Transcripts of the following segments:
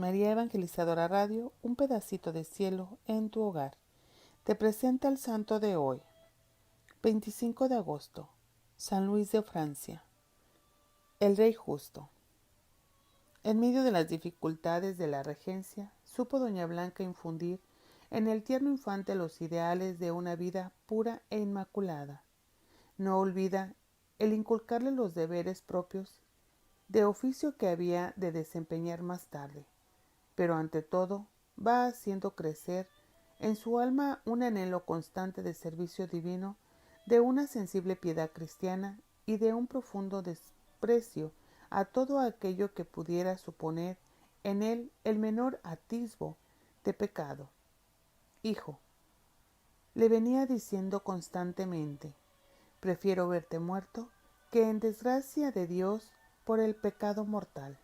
María Evangelizadora Radio, un pedacito de cielo en tu hogar. Te presenta el santo de hoy, 25 de agosto, San Luis de Francia, el Rey Justo. En medio de las dificultades de la regencia, supo doña Blanca infundir en el tierno infante los ideales de una vida pura e inmaculada. No olvida el inculcarle los deberes propios de oficio que había de desempeñar más tarde, pero ante todo va haciendo crecer en su alma un anhelo constante de servicio divino, de una sensible piedad cristiana y de un profundo desprecio a todo aquello que pudiera suponer en él el menor atisbo de pecado. Hijo, le venía diciendo constantemente, prefiero verte muerto que en desgracia de Dios por el pecado mortal.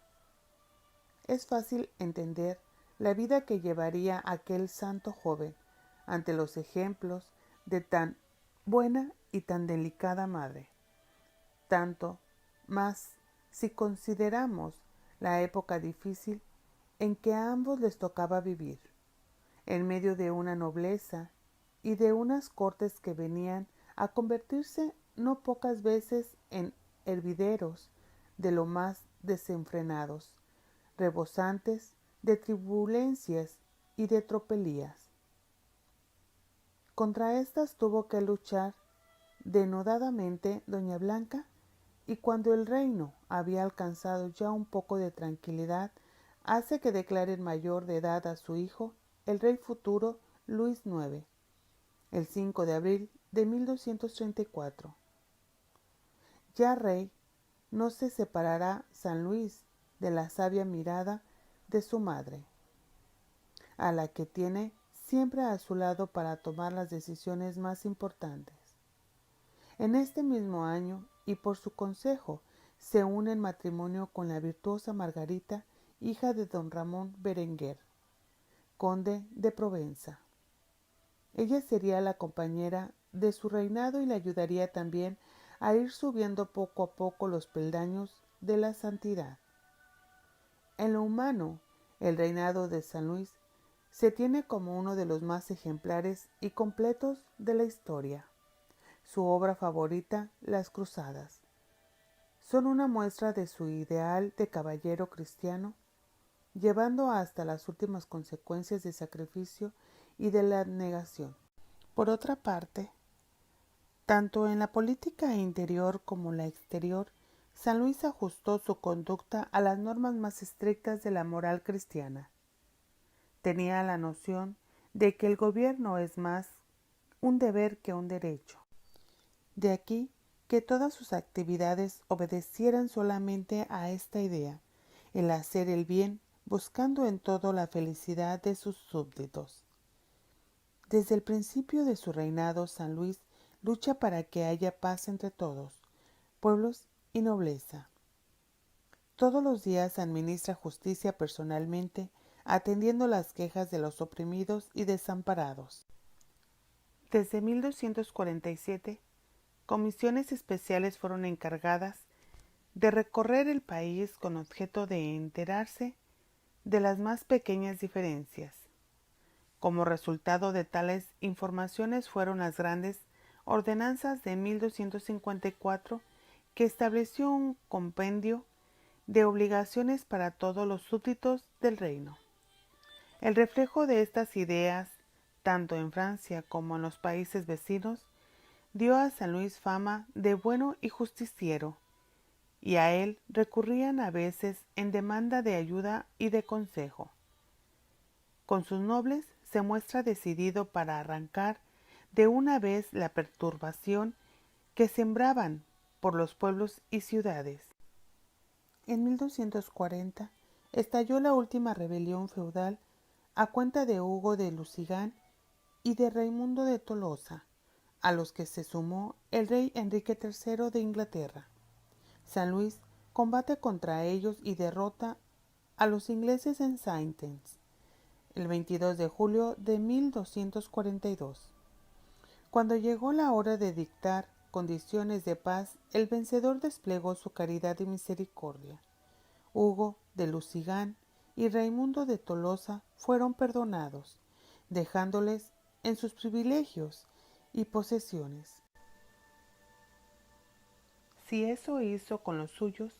Es fácil entender la vida que llevaría aquel santo joven ante los ejemplos de tan buena y tan delicada madre. Tanto más si consideramos la época difícil en que a ambos les tocaba vivir, en medio de una nobleza y de unas cortes que venían a convertirse no pocas veces en hervideros de lo más desenfrenados, rebosantes de turbulencias y de tropelías. Contra estas tuvo que luchar denodadamente doña Blanca, y cuando el reino había alcanzado ya un poco de tranquilidad, hace que declare en mayor de edad a su hijo, el rey futuro Luis IX, el 5 de abril de 1234. Ya rey, no se separará San Luis de la sabia mirada de su madre, a la que tiene siempre a su lado para tomar las decisiones más importantes. En este mismo año, y por su consejo, se une en matrimonio con la virtuosa Margarita, hija de don Ramón Berenguer, conde de Provenza. Ella sería la compañera de su reinado y le ayudaría también a ir subiendo poco a poco los peldaños de la santidad. En lo humano, el reinado de San Luis se tiene como uno de los más ejemplares y completos de la historia. Su obra favorita, Las Cruzadas, son una muestra de su ideal de caballero cristiano, llevando hasta las últimas consecuencias de sacrificio y de la abnegación. Por otra parte, tanto en la política interior como la exterior, San Luis ajustó su conducta a las normas más estrictas de la moral cristiana. Tenía la noción de que el gobierno es más un deber que un derecho. De aquí que todas sus actividades obedecieran solamente a esta idea, el hacer el bien, buscando en todo la felicidad de sus súbditos. Desde el principio de su reinado, San Luis lucha para que haya paz entre todos, pueblos y nobleza. Todos los días administra justicia personalmente, atendiendo las quejas de los oprimidos y desamparados. Desde 1247, comisiones especiales fueron encargadas de recorrer el país con objeto de enterarse de las más pequeñas diferencias. Como resultado de tales informaciones fueron las grandes ordenanzas de 1254, que estableció un compendio de obligaciones para todos los súbditos del reino. El reflejo de estas ideas, tanto en Francia como en los países vecinos, dio a San Luis fama de bueno y justiciero, y a él recurrían a veces en demanda de ayuda y de consejo. Con sus nobles se muestra decidido para arrancar de una vez la perturbación que sembraban por los pueblos y ciudades. En 1240 estalló la última rebelión feudal a cuenta de Hugo de Lusigán y de Raimundo de Tolosa, a los que se sumó el rey Enrique III de Inglaterra. San Luis combate contra ellos y derrota a los ingleses en Saintes, el 22 de julio de 1242. Cuando llegó la hora de dictar condiciones de paz, el vencedor desplegó su caridad y misericordia. Hugo de Lusigán y Raimundo de Tolosa fueron perdonados, dejándoles en sus privilegios y posesiones. Si eso hizo con los suyos,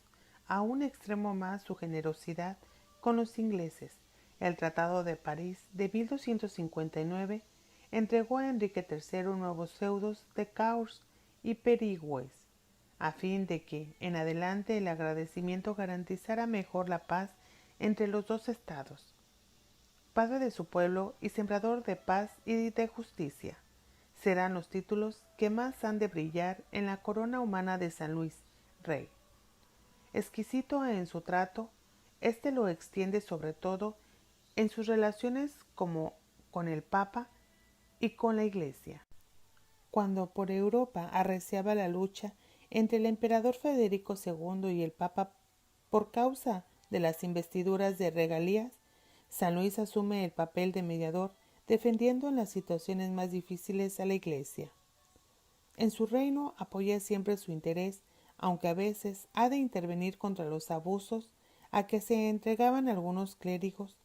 a un extremo más su generosidad con los ingleses. El Tratado de París de 1259 entregó a Enrique III nuevos feudos de Cahors y Perigües, a fin de que, en adelante, el agradecimiento garantizara mejor la paz entre los dos estados. Padre de su pueblo y sembrador de paz y de justicia, serán los títulos que más han de brillar en la corona humana de San Luis, rey. Exquisito en su trato, éste lo extiende sobre todo en sus relaciones como con el Papa y con la Iglesia. Cuando por Europa arreciaba la lucha entre el emperador Federico II y el Papa por causa de las investiduras de regalías, San Luis asume el papel de mediador, defendiendo en las situaciones más difíciles a la Iglesia. En su reino apoya siempre su interés, aunque a veces ha de intervenir contra los abusos a que se entregaban algunos clérigos,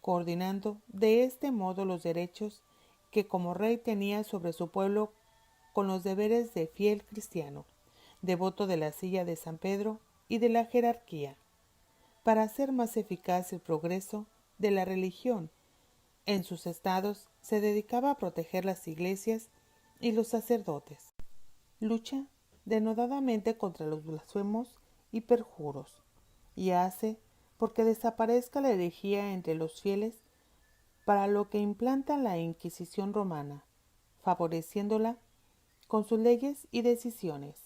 coordinando de este modo los derechos que como rey tenía sobre su pueblo con los deberes de fiel cristiano, devoto de la silla de San Pedro y de la jerarquía, para hacer más eficaz el progreso de la religión. En sus estados se dedicaba a proteger las iglesias y los sacerdotes. Lucha denodadamente contra los blasfemos y perjuros, y hace porque desaparezca la herejía entre los fieles, para lo que implanta la Inquisición romana, favoreciéndola con sus leyes y decisiones.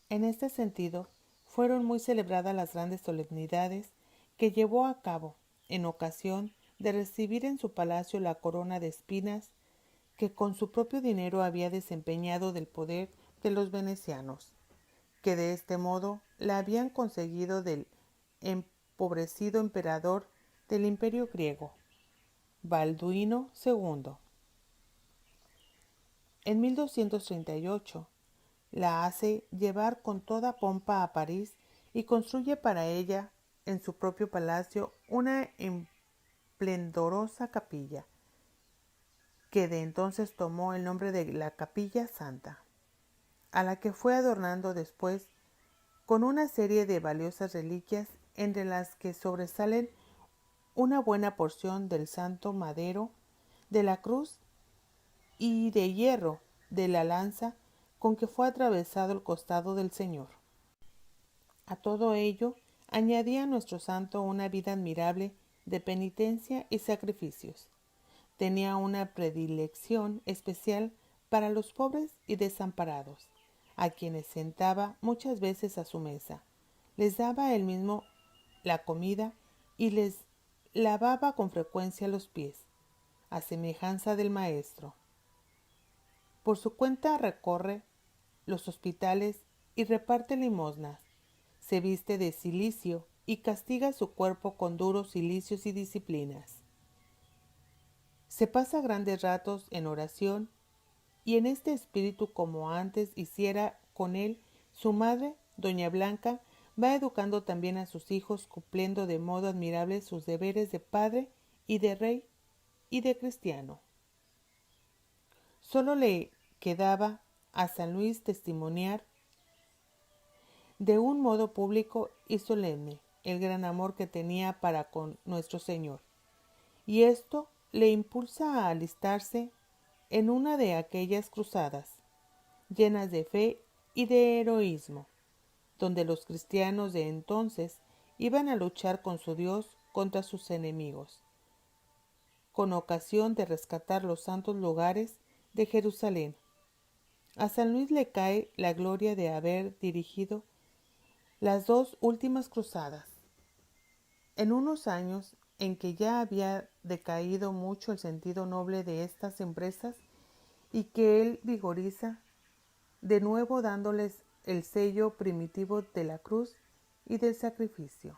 En este sentido, fueron muy celebradas las grandes solemnidades que llevó a cabo en ocasión de recibir en su palacio la corona de espinas que con su propio dinero había desempeñado del poder de los venecianos, que de este modo la habían conseguido del empobrecido emperador del Imperio griego, Balduino II. En 1238 la hace llevar con toda pompa a París y construye para ella en su propio palacio una esplendorosa capilla, que de entonces tomó el nombre de la Capilla Santa, a la que fue adornando después con una serie de valiosas reliquias, entre las que sobresalen una buena porción del santo madero, de la cruz y de hierro de la lanza con que fue atravesado el costado del Señor. A todo ello añadía nuestro santo una vida admirable de penitencia y sacrificios. Tenía una predilección especial para los pobres y desamparados, a quienes sentaba muchas veces a su mesa. Les daba él mismo la comida y les lavaba con frecuencia los pies, a semejanza del maestro. Por su cuenta recorre los hospitales y reparte limosnas. Se viste de cilicio y castiga su cuerpo con duros cilicios y disciplinas. Se pasa grandes ratos en oración y en este espíritu, como antes hiciera con él su madre, doña Blanca, va educando también a sus hijos, cumpliendo de modo admirable sus deberes de padre y de rey y de cristiano. Solo le quedaba a San Luis testimoniar de un modo público y solemne el gran amor que tenía para con nuestro Señor, y esto le impulsa a alistarse en una de aquellas cruzadas, llenas de fe y de heroísmo, donde los cristianos de entonces iban a luchar con su Dios contra sus enemigos, con ocasión de rescatar los santos lugares de Jerusalén. A San Luis le cae la gloria de haber dirigido las dos últimas cruzadas, en unos años en que ya había decaído mucho el sentido noble de estas empresas y que él vigoriza, de nuevo dándoles el sello primitivo de la cruz y del sacrificio.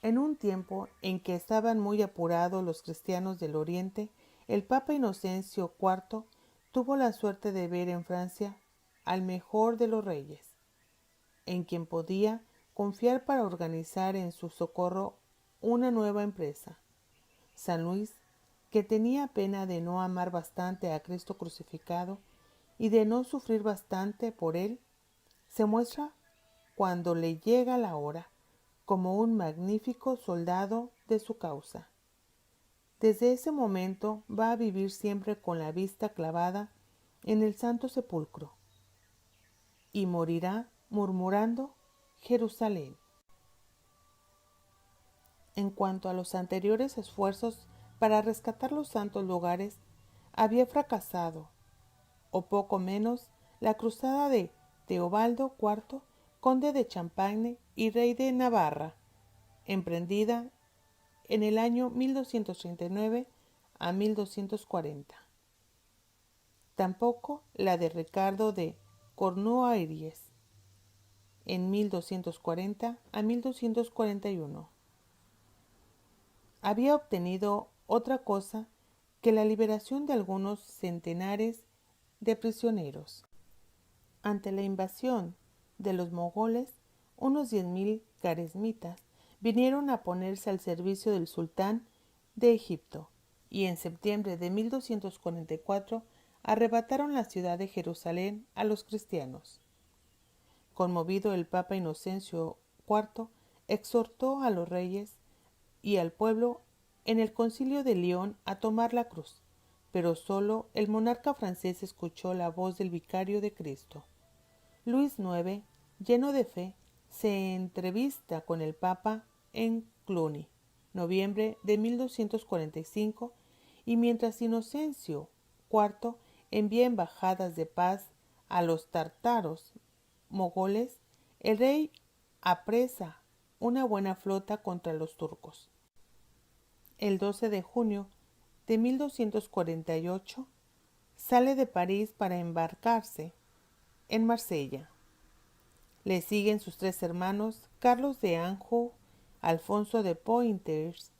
En un tiempo en que estaban muy apurados los cristianos del Oriente, el Papa Inocencio IV tuvo la suerte de ver en Francia al mejor de los reyes, en quien podía confiar para organizar en su socorro una nueva empresa. San Luis, que tenía pena de no amar bastante a Cristo crucificado y de no sufrir bastante por él, se muestra, cuando le llega la hora, como un magnífico soldado de su causa. Desde ese momento va a vivir siempre con la vista clavada en el Santo Sepulcro y morirá murmurando Jerusalén. En cuanto a los anteriores esfuerzos para rescatar los santos lugares, había fracasado, o poco menos, la cruzada de Teobaldo IV, conde de Champagne y rey de Navarra, emprendida en el año 1239 a 1240. Tampoco la de Ricardo de Cornualles en 1240 a 1241. Había obtenido otra cosa que la liberación de algunos centenares de prisioneros. Ante la invasión de los mogoles, unos 10.000 caresmitas vinieron a ponerse al servicio del sultán de Egipto y en septiembre de 1244 arrebataron la ciudad de Jerusalén a los cristianos. Conmovido, el Papa Inocencio IV exhortó a los reyes y al pueblo en el Concilio de León a tomar la cruz, pero solo el monarca francés escuchó la voz del vicario de Cristo. Luis IX, lleno de fe, se entrevista con el Papa en Cluny, noviembre de 1245, y mientras Inocencio IV envía embajadas de paz a los tártaros mogoles, el rey apresa una buena flota contra los turcos. El 12 de junio de 1248 sale de París para embarcarse en Marsella. Le siguen sus tres hermanos, Carlos de Anjou, Alfonso de Poitiers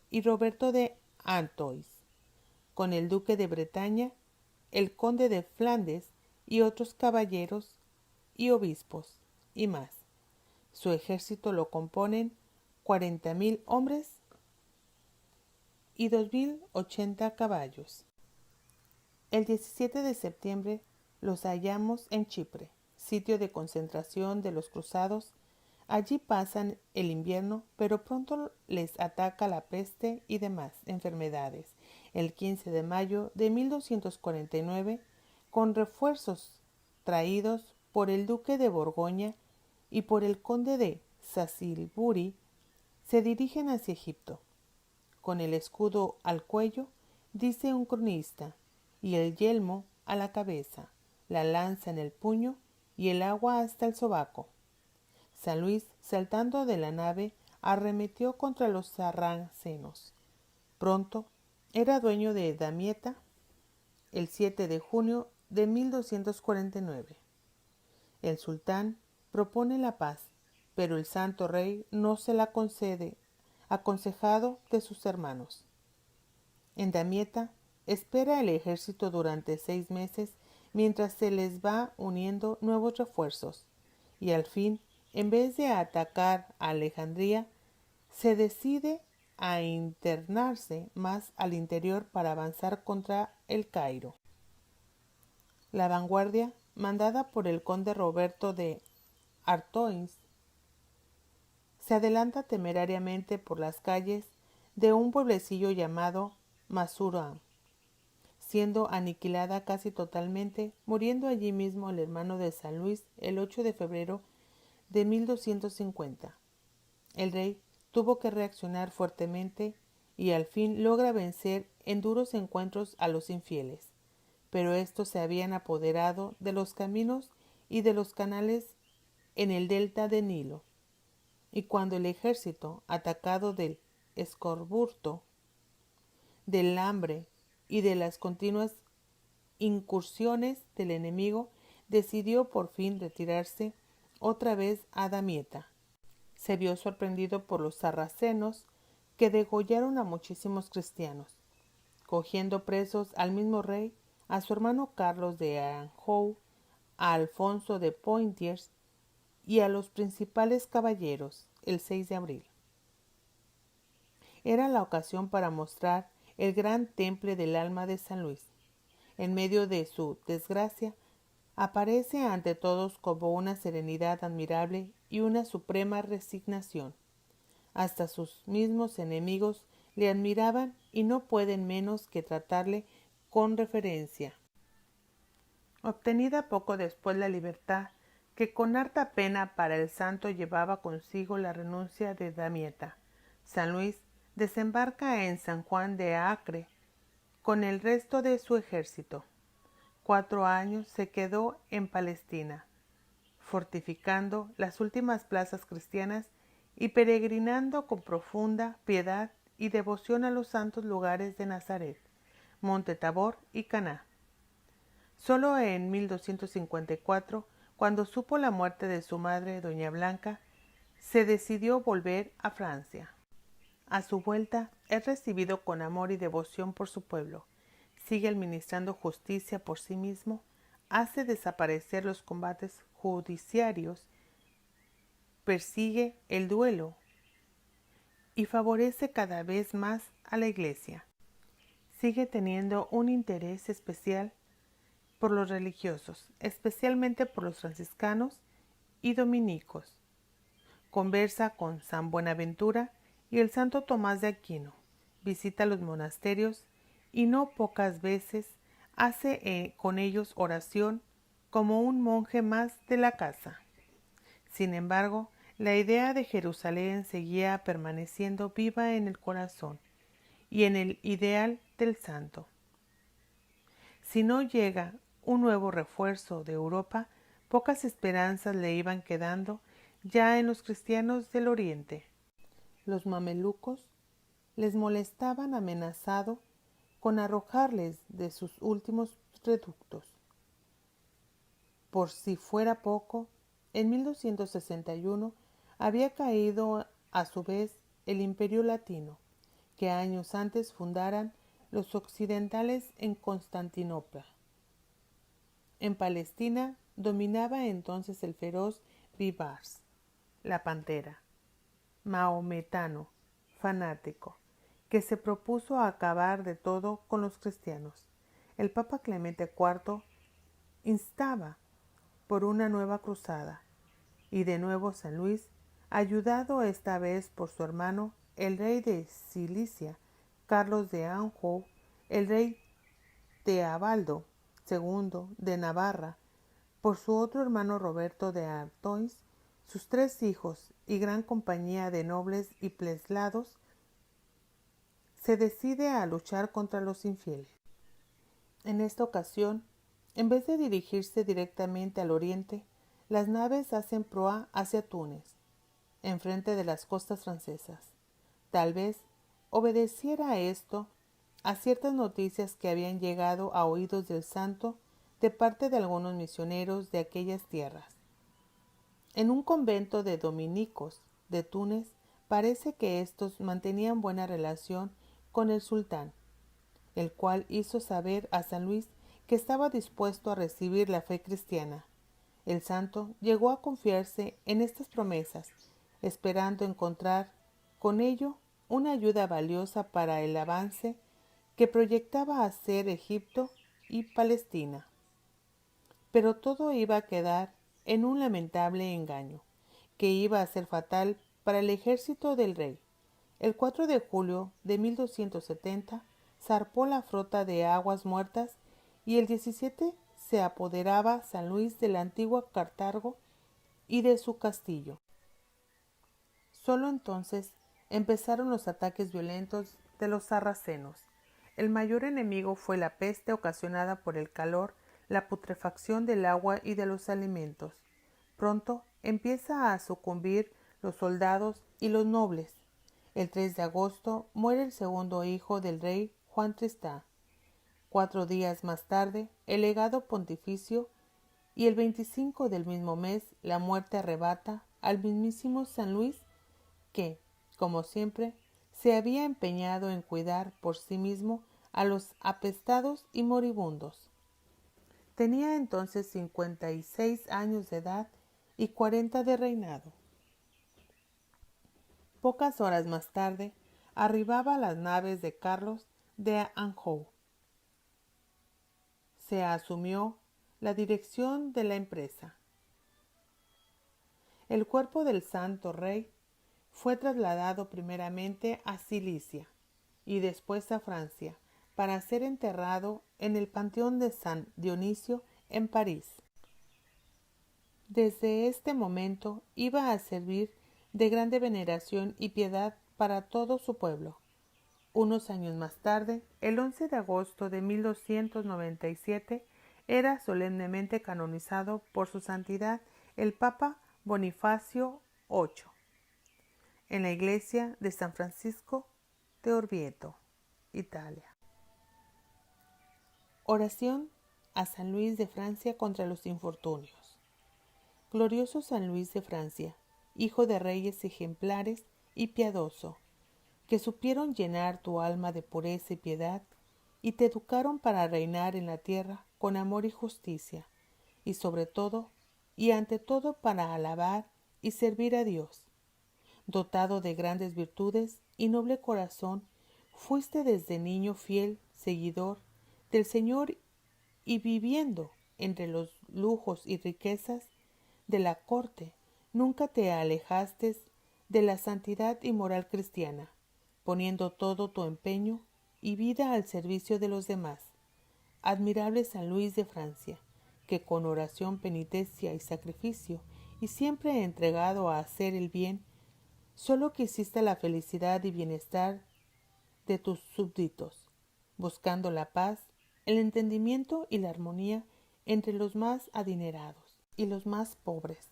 y Roberto de Artois, con el duque de Bretaña, el conde de Flandes y otros caballeros y obispos, y más. Su ejército lo componen 40.000 hombres y 2.080 caballos. El 17 de septiembre los hallamos en Chipre, sitio de concentración de los cruzados. Allí pasan el invierno, pero pronto les ataca la peste y demás enfermedades. El 15 de mayo de 1249, con refuerzos traídos por el duque de Borgoña y por el conde de Salisbury, se dirigen hacia Egipto. Con el escudo al cuello, dice un cronista, y el yelmo a la cabeza, la lanza en el puño y el agua hasta el sobaco. San Luis, saltando de la nave, arremetió contra los sarracenos. Pronto era dueño de Damieta el 7 de junio de 1249. El sultán propone la paz, pero el santo rey no se la concede, aconsejado de sus hermanos. En Damieta espera el ejército durante 6 meses mientras se les va uniendo nuevos refuerzos, y al fin, en vez de atacar a Alejandría, se decide a internarse más al interior para avanzar contra el Cairo. La vanguardia, mandada por el conde Roberto de Artois, se adelanta temerariamente por las calles de un pueblecillo llamado Masura, siendo aniquilada casi totalmente, muriendo allí mismo el hermano de San Luis el 8 de febrero de 1250. El rey tuvo que reaccionar fuertemente y al fin logra vencer en duros encuentros a los infieles, pero estos se habían apoderado de los caminos y de los canales en el delta del Nilo, y cuando el ejército, atacado del escorbuto, del hambre y de las continuas incursiones del enemigo, decidió por fin retirarse otra vez a Damieta. Se vio sorprendido por los sarracenos, que degollaron a muchísimos cristianos, cogiendo presos al mismo rey, a su hermano Carlos de Anjou, a Alfonso de Poitiers y a los principales caballeros el 6 de abril. Era la ocasión para mostrar el gran temple del alma de San Luis. En medio de su desgracia, aparece ante todos como una serenidad admirable y una suprema resignación. Hasta sus mismos enemigos le admiraban y no pueden menos que tratarle con reverencia. Obtenida poco después la libertad, que con harta pena para el santo llevaba consigo la renuncia de Damieta, San Luis desembarca en San Juan de Acre con el resto de su ejército. 4 años se quedó en Palestina, fortificando las últimas plazas cristianas y peregrinando con profunda piedad y devoción a los santos lugares de Nazaret, Monte Tabor y Caná. Solo en 1254, cuando supo la muerte de su madre, doña Blanca, se decidió volver a Francia. A su vuelta, es recibido con amor y devoción por su pueblo. Sigue administrando justicia por sí mismo, hace desaparecer los combates judiciarios, persigue el duelo y favorece cada vez más a la Iglesia. Sigue teniendo un interés especial por los religiosos, especialmente por los franciscanos y dominicos. Conversa con San Buenaventura y el santo Tomás de Aquino, visita los monasterios y no pocas veces hace con ellos oración como un monje más de la casa. Sin embargo, la idea de Jerusalén seguía permaneciendo viva en el corazón y en el ideal del santo. Si no llega un nuevo refuerzo de Europa, pocas esperanzas le iban quedando ya en los cristianos del Oriente. Los mamelucos les molestaban amenazado con arrojarles de sus últimos reductos. Por si fuera poco, en 1261 había caído a su vez el Imperio Latino, que años antes fundaran los occidentales en Constantinopla. En Palestina dominaba entonces el feroz Bibars, la pantera, mahometano, fanático, que se propuso acabar de todo con los cristianos. El Papa Clemente IV instaba por una nueva cruzada, y de nuevo San Luis, ayudado esta vez por su hermano, el rey de Cilicia, Carlos de Anjou, el rey Teobaldo II de Navarra, por su otro hermano Roberto de Artois, sus 3 hijos y gran compañía de nobles y pleslados, se decide a luchar contra los infieles. En esta ocasión, en vez de dirigirse directamente al oriente, las naves hacen proa hacia Túnez, enfrente de las costas francesas. Tal vez obedeciera esto a ciertas noticias que habían llegado a oídos del santo de parte de algunos misioneros de aquellas tierras. En un convento de dominicos de Túnez parece que éstos mantenían buena relación con el sultán, el cual hizo saber a San Luis que estaba dispuesto a recibir la fe cristiana. El santo llegó a confiarse en estas promesas, esperando encontrar con ello una ayuda valiosa para el avance que proyectaba hacer Egipto y Palestina. Pero todo iba a quedar en un lamentable engaño, que iba a ser fatal para el ejército del rey. El 4 de julio de 1270 zarpó la flota de Aguas Muertas y el 17 se apoderaba San Luis de la antigua Cartago y de su castillo. Solo entonces empezaron los ataques violentos de los sarracenos. El mayor enemigo fue la peste ocasionada por el calor, la putrefacción del agua y de los alimentos. Pronto empieza a sucumbir los soldados y los nobles. El 3 de agosto muere el segundo hijo del rey, Juan Tristán. 4 días más tarde, el legado pontificio, y el 25 del mismo mes, la muerte arrebata al mismísimo San Luis, que, como siempre, se había empeñado en cuidar por sí mismo a los apestados y moribundos. Tenía entonces 56 años de edad y 40 de reinado. Pocas horas más tarde, arribaba a las naves de Carlos de Anjou. Se asumió la dirección de la empresa. El cuerpo del Santo Rey fue trasladado primeramente a Cilicia y después a Francia para ser enterrado en el Panteón de San Dionisio en París. Desde este momento iba a servir de grande veneración y piedad para todo su pueblo. Unos años más tarde, el 11 de agosto de 1297, era solemnemente canonizado por su santidad el Papa Bonifacio VIII en la iglesia de San Francisco de Orvieto, Italia. Oración a San Luis de Francia contra los infortunios. Glorioso San Luis de Francia, hijo de reyes ejemplares y piadoso, que supieron llenar tu alma de pureza y piedad, y te educaron para reinar en la tierra con amor y justicia, y sobre todo, y ante todo para alabar y servir a Dios. Dotado de grandes virtudes y noble corazón, fuiste desde niño fiel seguidor del Señor y viviendo entre los lujos y riquezas de la corte, nunca te alejaste de la santidad y moral cristiana, poniendo todo tu empeño y vida al servicio de los demás. Admirable San Luis de Francia, que con oración, penitencia y sacrificio, y siempre entregado a hacer el bien, solo quisiste la felicidad y bienestar de tus súbditos, buscando la paz, el entendimiento y la armonía entre los más adinerados y los más pobres,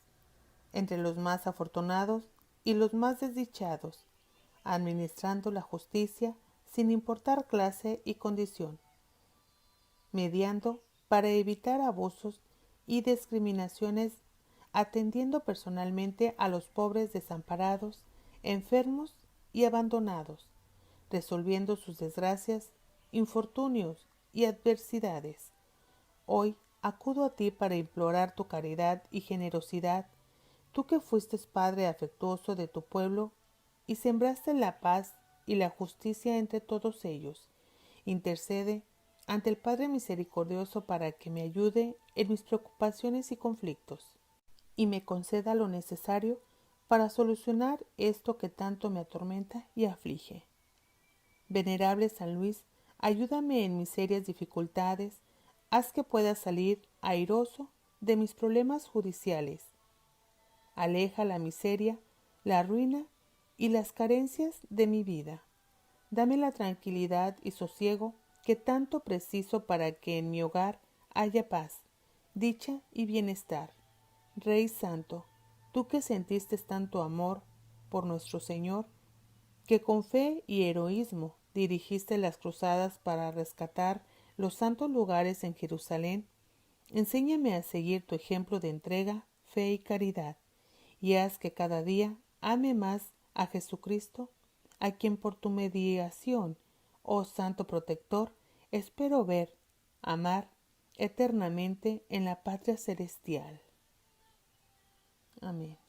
entre los más afortunados y los más desdichados, administrando la justicia sin importar clase y condición, mediando para evitar abusos y discriminaciones, atendiendo personalmente a los pobres desamparados, enfermos y abandonados, resolviendo sus desgracias, infortunios y adversidades. Hoy acudo a ti para implorar tu caridad y generosidad, tú que fuiste padre afectuoso de tu pueblo y sembraste la paz y la justicia entre todos ellos. Intercede ante el Padre Misericordioso para que me ayude en mis preocupaciones y conflictos, y me conceda lo necesario para solucionar esto que tanto me atormenta y aflige. Venerable San Luis, ayúdame en mis serias dificultades, haz que pueda salir airoso de mis problemas judiciales. Aleja la miseria, la ruina y las carencias de mi vida. Dame la tranquilidad y sosiego que tanto preciso para que en mi hogar haya paz, dicha y bienestar. Rey Santo, tú que sentiste tanto amor por nuestro Señor, que con fe y heroísmo dirigiste las cruzadas para rescatar los santos lugares en Jerusalén, enséñame a seguir tu ejemplo de entrega, fe y caridad, y haz que cada día ame más a Jesucristo, a quien por tu mediación, oh Santo Protector, espero ver, amar eternamente en la patria celestial. Amén.